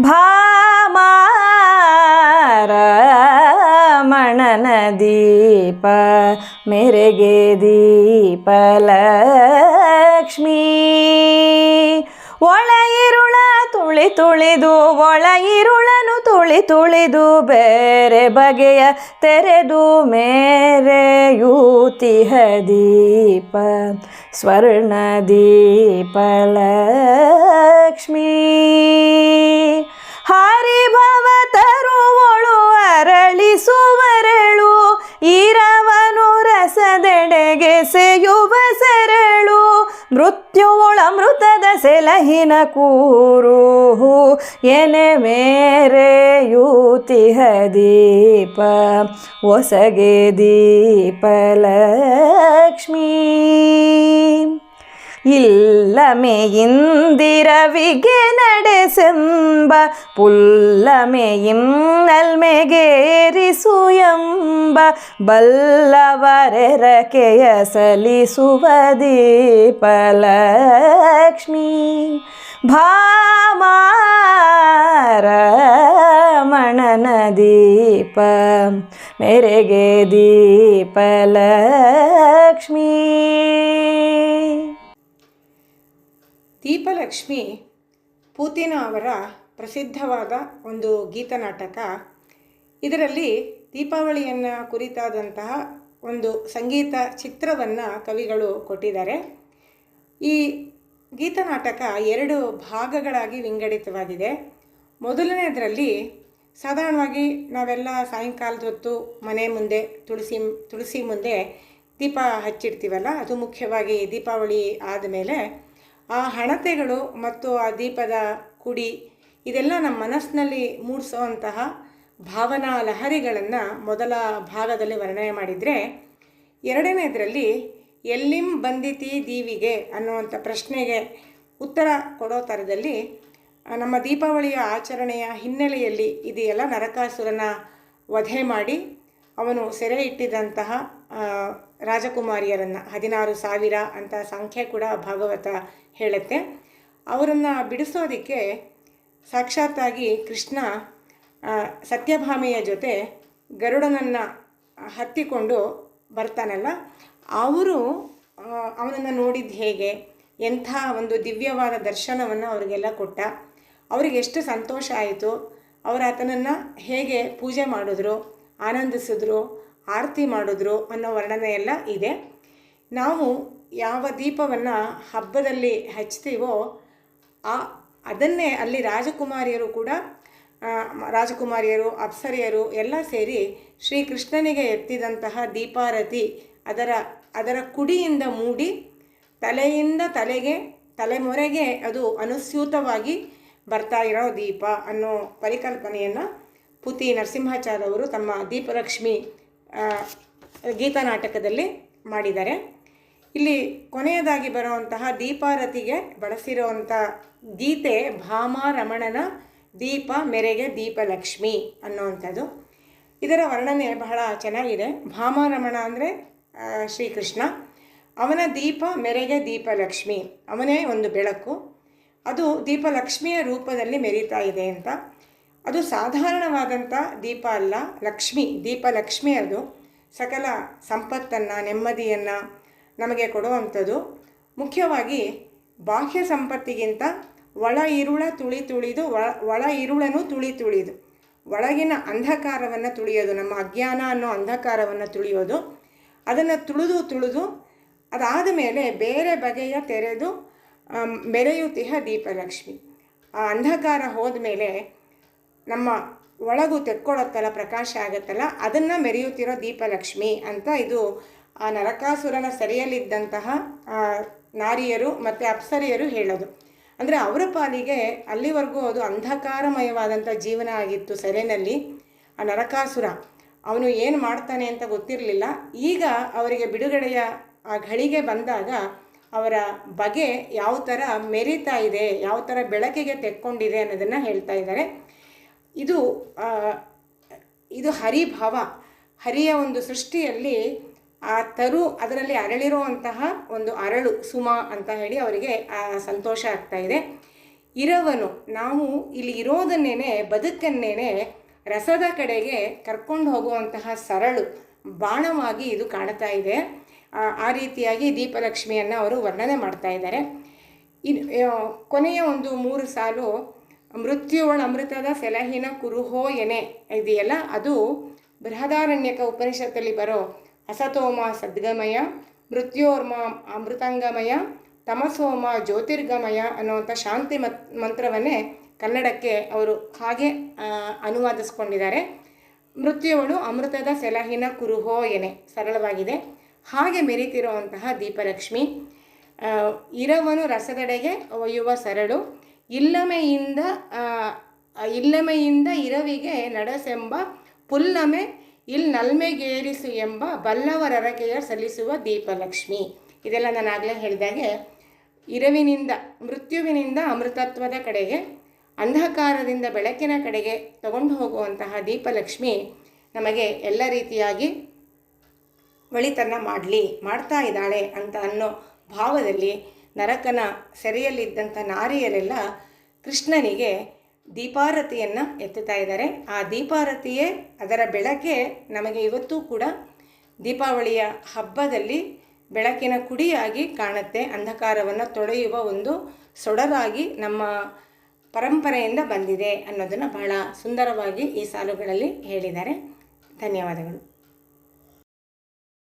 ಭಾಮಾರಮಣನ ದೀಪ ಮೆರೆಗೆ ದೀಪ ಲಕ್ಷ್ಮೀ. ಒಳ ಇರುಳ ತುಳಿದು ಒಳ ಇರುಳನು ತುಳಿದು ಬೇರೆ ಬಗೆಯ ತೆರೆದು ಮೇರೆಯೂತಿಹ ದೀಪ ಸ್ವರ್ಣ ದೀಪ ಲಕ್ಷ್ಮೀ. ಹರಿಭವ ತರುವಳು ಅರಳಿಸುವರಳು ಇರವನು ರಸದೆಡೆಗೆ ಸೆಯುವ ಸರಳು. ಮೃತ್ಯುವೊಳ ಮೃತದ ಸೆಲಹಿನ ಕೂರು ಎನೆ ಮೇರೆಯೂತಿಹ ದೀಪ ಒಸಗೆ ದೀಪ ಲಕ್ಷ್ಮೀ. ಇಲ್ಲಮೆ ಇಂದಿರವಿಗೆ ನಡೆಸೆಂಬ ಪುಲ್ಲಮೆಯಿಂ ನಲ್ಮೆಗೇರಿಸು ಎಂಬ ಬಲ್ಲವರೆರಕೆಯ ಸಲಿಸುವ ದೀಪ ಲಕ್ಷ್ಮೀ. ಭಾಮಾರಮಣನ ದೀಪ ಮೆರೆಗೆ ದೀಪ ಲಕ್ಷ್ಮೀ. ದೀಪಲಕ್ಷ್ಮಿ ಪೂತಿನ ಅವರ ಪ್ರಸಿದ್ಧವಾದ ಒಂದು ಗೀತನಾಟಕ. ಇದರಲ್ಲಿ ದೀಪಾವಳಿಯನ್ನು ಕುರಿತಾದಂತಹ ಒಂದು ಸಂಗೀತ ಚಿತ್ರವನ್ನು ಕವಿಗಳು ಕೊಟ್ಟಿದ್ದಾರೆ. ಈ ಗೀತನಾಟಕ 2 ಭಾಗಗಳಾಗಿ ವಿಂಗಡಿತವಾಗಿದೆ. ಮೊದಲನೇದರಲ್ಲಿ ಸಾಧಾರಣವಾಗಿ ನಾವೆಲ್ಲ ಸಾಯಂಕಾಲದ ಹೊತ್ತು ಮನೆ ಮುಂದೆ ತುಳಸಿ ಮುಂದೆ ದೀಪ ಹಚ್ಚಿಡ್ತೀವಲ್ಲ, ಅದು ಮುಖ್ಯವಾಗಿ ದೀಪಾವಳಿ ಆದಮೇಲೆ ಆ ಹಣತೆಗಳು ಮತ್ತು ಆ ದೀಪದ ಕುಡಿ ಇದೆಲ್ಲ ನಮ್ಮ ಮನಸ್ಸಿನಲ್ಲಿ ಮೂಡಿಸೋವಂತಹ ಭಾವನಾ ಲಹರಿಗಳನ್ನು ಮೊದಲ ಭಾಗದಲ್ಲಿ ವರ್ಣನೆ ಮಾಡಿದರೆ, ಎರಡನೇದರಲ್ಲಿ ಎಲ್ಲಿಂ ಬಂದಿತಿ ದೀವಿಗೆ ಅನ್ನುವಂಥ ಪ್ರಶ್ನೆಗೆ ಉತ್ತರ ಕೊಡೋ ಥರದಲ್ಲಿ ನಮ್ಮ ದೀಪಾವಳಿಯ ಆಚರಣೆಯ ಹಿನ್ನೆಲೆಯಲ್ಲಿ ಇದೆಯಲ್ಲ, ನರಕಾಸುರನ ವಧೆ ಮಾಡಿ ಅವನು ಸೆರೆ ಇಟ್ಟಿದ್ದಂತಹ ರಾಜಕುಮಾರಿಯರನ್ನು 16,000 ಅಂತ ಸಂಖ್ಯೆ ಕೂಡ ಭಾಗವತ ಹೇಳುತ್ತೆ. ಅವರನ್ನು ಬಿಡಿಸೋದಕ್ಕೆ ಸಾಕ್ಷಾತ್ತಾಗಿ ಕೃಷ್ಣ ಸತ್ಯಭಾಮೆಯ ಜೊತೆ ಗರುಡನನ್ನು ಹತ್ತಿಕೊಂಡು ಬರ್ತಾನಲ್ಲ, ಅವರು ಅವನನ್ನು ನೋಡಿದ್ದು ಹೇಗೆ, ಎಂಥ ಒಂದು ದಿವ್ಯವಾದ ದರ್ಶನವನ್ನು ಅವರಿಗೆಲ್ಲ ಕೊಟ್ಟ, ಅವರಿಗೆ ಎಷ್ಟು ಸಂತೋಷ ಆಯಿತು, ಅವರು ಆತನನ್ನು ಹೇಗೆ ಪೂಜೆ ಮಾಡಿದ್ರು, ಆನಂದಿಸಿದ್ರು, ಆರತಿ ಮಾಡಿದ್ರು ಅನ್ನೋ ವರ್ಣನೆ ಎಲ್ಲ ಇದೆ. ನಾವು ಯಾವ ದೀಪವನ್ನು ಹಬ್ಬದಲ್ಲಿ ಹಚ್ತೀವೋ ಅದನ್ನೇ ಅಲ್ಲಿ ರಾಜಕುಮಾರಿಯರು ಅಪ್ಸರಿಯರು ಎಲ್ಲ ಸೇರಿ ಶ್ರೀಕೃಷ್ಣನಿಗೆ ಎತ್ತಿದಂತಹ ದೀಪಾರತಿ ಅದರ ಕುಡಿಯಿಂದ ಮೂಡಿ ತಲೆಯಿಂದ ತಲೆಮೊರೆಗೆ ಅದು ಅನುಸ್ಯೂತವಾಗಿ ಬರ್ತಾ ಇರೋ ದೀಪ ಅನ್ನೋ ಪರಿಕಲ್ಪನೆಯನ್ನು ಪೂತಿ ನರಸಿಂಹಾಚಾರ್ಯ ಅವರು ತಮ್ಮ ದೀಪಲಕ್ಷ್ಮಿ ಗೀತನಾಟಕದಲ್ಲಿ ಮಾಡಿದ್ದಾರೆ. ಇಲ್ಲಿ ಕೊನೆಯದಾಗಿ ಬರುವಂತಹ ದೀಪಾರತಿಗೆ ಬಳಸಿರುವಂಥ ಗೀತೆ ಭಾಮಾರಮಣನ ದೀಪ ಮೆರೆಗೆ ದೀಪಲಕ್ಷ್ಮಿ ಅನ್ನೋವಂಥದ್ದು. ಇದರ ವರ್ಣನೆ ಬಹಳ ಚೆನ್ನಾಗಿದೆ. ಭಾಮಾರಮಣ ಅಂದರೆ ಶ್ರೀಕೃಷ್ಣ, ಅವನ ದೀಪ ಮೆರೆಗೆ ದೀಪಲಕ್ಷ್ಮಿ, ಅವನೇ ಒಂದು ಬೆಳಕು, ಅದು ದೀಪಲಕ್ಷ್ಮಿಯ ರೂಪದಲ್ಲಿ ಮೆರೀತಾ ಇದೆ ಅಂತ. ಅದು ಸಾಧಾರಣವಾದಂಥ ದೀಪ ಅಲ್ಲ, ದೀಪಲಕ್ಷ್ಮಿ ಅದು ಸಕಲ ಸಂಪತ್ತನ್ನು ನೆಮ್ಮದಿಯನ್ನು ನಮಗೆ ಕೊಡುವಂಥದ್ದು. ಮುಖ್ಯವಾಗಿ ಬಾಹ್ಯ ಸಂಪತ್ತಿಗಿಂತ ಒಳ ಇರುಳನು ತುಳಿದು ಒಳಗಿನ ಅಂಧಕಾರವನ್ನು ತುಳಿಯೋದು, ನಮ್ಮ ಅಜ್ಞಾನ ಅನ್ನೋ ಅಂಧಕಾರವನ್ನು ತುಳಿಯೋದು, ಅದನ್ನು ತುಳಿದು ಅದಾದ ಮೇಲೆ ಬೇರೆ ಬಗೆಯ ತೆರೆದು ಮೆರೆಯುತ್ತಿಹ ದೀಪಲಕ್ಷ್ಮಿ. ಆ ಅಂಧಕಾರ ಹೋದ ಮೇಲೆ ನಮ್ಮ ಒಳಗು ತೆಕ್ಕೊಳ್ಳುತ್ತಲ್ಲ, ಪ್ರಕಾಶ ಆಗುತ್ತಲ್ಲ, ಅದನ್ನು ಮೆರೆಯುತ್ತಿರೋ ದೀಪಲಕ್ಷ್ಮಿ ಅಂತ ಇದು ಆ ನರಕಾಸುರನ ಸೆರೆಯಲ್ಲಿದ್ದಂತಹ ನಾರಿಯರು ಮತ್ತು ಅಪ್ಸರಿಯರು ಹೇಳೋದು. ಅಂದರೆ ಅವರ ಪಾಲಿಗೆ ಅಲ್ಲಿವರೆಗೂ ಅದು ಅಂಧಕಾರಮಯವಾದಂಥ ಜೀವನ ಆಗಿತ್ತು ಸೆರೆಯಲ್ಲಿ. ಆ ನರಕಾಸುರ ಅವನು ಏನು ಮಾಡ್ತಾನೆ ಅಂತ ಗೊತ್ತಿರಲಿಲ್ಲ. ಈಗ ಅವರಿಗೆ ಬಿಡುಗಡೆಯ ಆ ಘಳಿಗೆ ಬಂದಾಗ ಅವರ ಬಗೆ ಯಾವ ಥರ ಮೆರೀತಾ ಇದೆ, ಯಾವ ಥರ ಬೆಳಕಿಗೆ ತೆಕ್ಕೊಂಡಿದೆ ಅನ್ನೋದನ್ನು ಹೇಳ್ತಾ ಇದ್ದಾರೆ. ಇದು ಹರಿಭವ, ಹರಿಯ ಒಂದು ಸೃಷ್ಟಿಯಲ್ಲಿ ಆ ಅದರಲ್ಲಿ ಅರಳಿರುವಂತಹ ಒಂದು ಅರಳು ಸುಮ ಅಂತ ಹೇಳಿ ಅವರಿಗೆ ಸಂತೋಷ ಆಗ್ತಾ ಇದೆ. ಇರವನು, ನಾವು ಇಲ್ಲಿ ಇರೋದನ್ನೇ ಬದುಕನ್ನೇ ರಸದ ಕಡೆಗೆ ಕರ್ಕೊಂಡು ಹೋಗುವಂತಹ ಸರಳು ಬಾಣವಾಗಿ ಇದು ಕಾಣ್ತಾ ಇದೆ. ಆ ರೀತಿಯಾಗಿ ದೀಪಲಕ್ಷ್ಮಿಯನ್ನು ಅವರು ವರ್ಣನೆ ಮಾಡ್ತಾ ಇದ್ದಾರೆ. ಕೊನೆಯ ಒಂದು 3 ಸಾಲು ಮೃತ್ಯುವಳ ಅಮೃತದ ಸೆಲಹಿನ ಕುರುಹೋ ಎನೆ ಇದೆಯಲ್ಲ, ಅದು ಬೃಹದಾರಣ್ಯಕ ಉಪನಿಷತ್ತಲ್ಲಿ ಬರೋ ಅಸತೋಮ ಸದ್ಗಮಯ, ಮೃತ್ಯೋರ್ಮ ಅಮೃತಂಗಮಯ, ತಮಸೋಮ ಜ್ಯೋತಿರ್ಗಮಯ ಅನ್ನುವಂಥ ಶಾಂತಿ ಮಂತ್ರವನ್ನೇ ಕನ್ನಡಕ್ಕೆ ಅವರು ಹಾಗೆ ಅನುವಾದಿಸ್ಕೊಂಡಿದ್ದಾರೆ. ಮೃತ್ಯುವಳು ಅಮೃತದ ಸೆಲಹಿನ ಕುರುಹೋ ಎನೆ ಸರಳವಾಗಿದೆ. ಹಾಗೆ ಮೆರೀತಿರುವಂತಹ ದೀಪಲಕ್ಷ್ಮಿ, ಇರವನು ರಸದೆಡೆಗೆ ಒಯ್ಯುವ ಸರಳು, ಇಲ್ಲಮೆಯಿಂದ ಇರವಿಗೆ ನಡೆಸೆಂಬ ಪುಲ್ಲಮೆ ನಲ್ಮೆಗೇರಿಸು ಎಂಬ ಬಲ್ಲವರರಕೆಯ ಸಲ್ಲಿಸುವ ದೀಪಲಕ್ಷ್ಮಿ. ಇದೆಲ್ಲ ನಾನು ಆಗಲೇ ಹೇಳಿದಾಗೆ ಮೃತ್ಯುವಿನಿಂದ ಅಮೃತತ್ವದ ಕಡೆಗೆ, ಅಂಧಕಾರದಿಂದ ಬೆಳಕಿನ ಕಡೆಗೆ ತಗೊಂಡು ಹೋಗುವಂತಹ ದೀಪಲಕ್ಷ್ಮಿ ನಮಗೆ ಎಲ್ಲ ರೀತಿಯಾಗಿ ಒಳಿತನ್ನು ಮಾಡ್ತಾ ಇದ್ದಾಳೆ ಅಂತ ಅನ್ನೋ ಭಾವದಲ್ಲಿ ನರಕನ ಸೆರೆಯಲ್ಲಿದ್ದಂಥ ನಾರಿಯರೆಲ್ಲ ಕೃಷ್ಣನಿಗೆ ದೀಪಾರತಿಯನ್ನು ಎತ್ತುತ್ತಾ ಇದ್ದಾರೆ. ಆ ದೀಪಾರತಿಯೇ, ಅದರ ಬೆಳಕೆ ನಮಗೆ ಇವತ್ತೂ ಕೂಡ ದೀಪಾವಳಿಯ ಹಬ್ಬದಲ್ಲಿ ಬೆಳಕಿನ ಕುಡಿಯಾಗಿ ಕಾಣುತ್ತೆ. ಅಂಧಕಾರವನ್ನು ತೊಳೆಯುವ ಒಂದು ಸೊಡರಾಗಿ ನಮ್ಮ ಪರಂಪರೆಯಿಂದ ಬಂದಿದೆ ಅನ್ನೋದನ್ನು ಬಹಳ ಸುಂದರವಾಗಿ ಈ ಸಾಲುಗಳಲ್ಲಿ ಹೇಳಿದ್ದಾರೆ. ಧನ್ಯವಾದಗಳು.